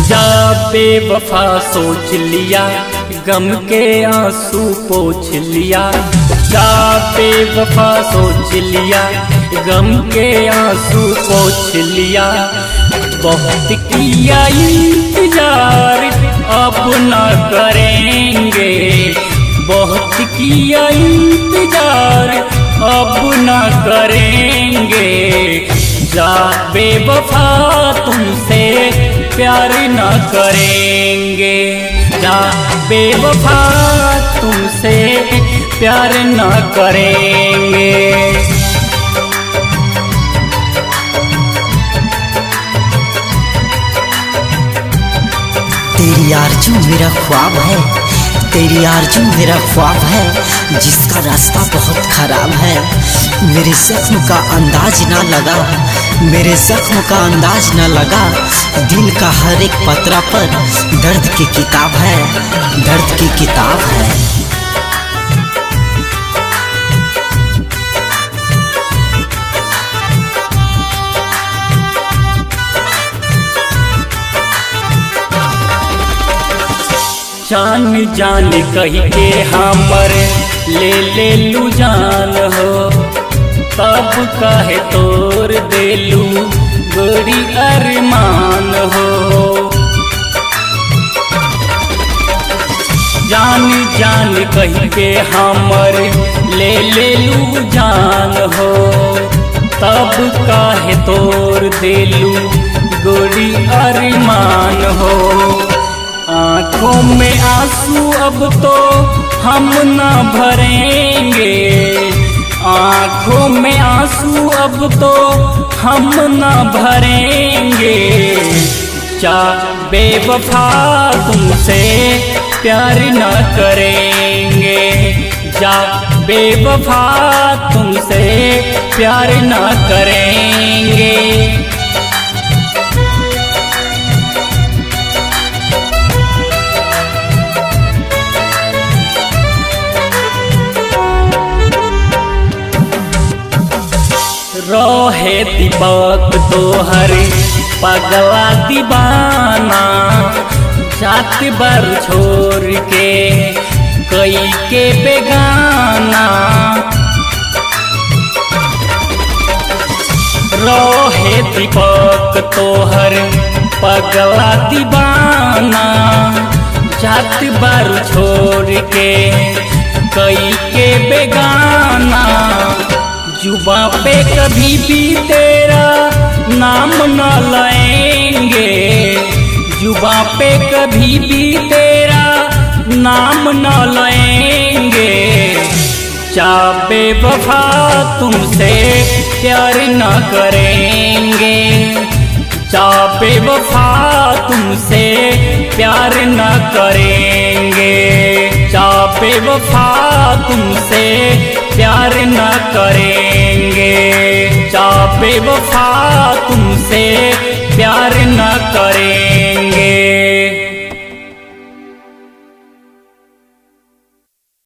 जा बेवफा सोच लिया, गम के आंसू पोंछ लिया। जा बेवफा सोच लिया, गम के आंसू पोंछ लिया। बहुत किया इंतजार अब न करेंगे, बहुत किया इंतजार अब न करेंगे। जा बेवफा तुमसे प्यार न करेंगे, जा बेवफा तुमसे प्यार न करेंगे। तेरी आरज़ू मेरा ख्वाब है, तेरी आरज़ू मेरा ख्वाब है, जिसका रास्ता बहुत खराब है। मेरे जख्म का अंदाज ना लगा, मेरे जख्म का अंदाज ना लगा। दिल का हर एक पत्रा पर दर्द की किताब है, दर्द की किताब है। जान जान कह के हमर ले लू जान हो, तब काहे तोड़ देलू बड़ी अरमान हो। जान जान कह के हमर ले लू जान हो, तब काहे तोड़ देलू बड़ी अरमान हो। आँखों में आंसू अब तो हम न भरेंगे, आँखों में आंसू अब तो हम न भरेंगे। जा बेवफा तुमसे प्यार न करेंगे, जा बेवफा तुमसे प्यार न करेंगे। रोहे दीपक तोहर पगला दीवाना, जात बर छोड़ के कई के बेगाना। रोहे दीपक तोहर पगला दीवाना, जात बर छोड़ के कई के बेगाना। जुबा पे कभी भी तेरा नाम न लेंगे, जुबा पे कभी भी तेरा नाम न लेंगे। जा बेवफा तुमसे प्यार न करेंगे, जा बेवफा तुमसे प्यार न करेंगे। जा बेवफा तुमसे प्यार न करेंगे, जा बेवफा तुमसे प्यार न करेंगे।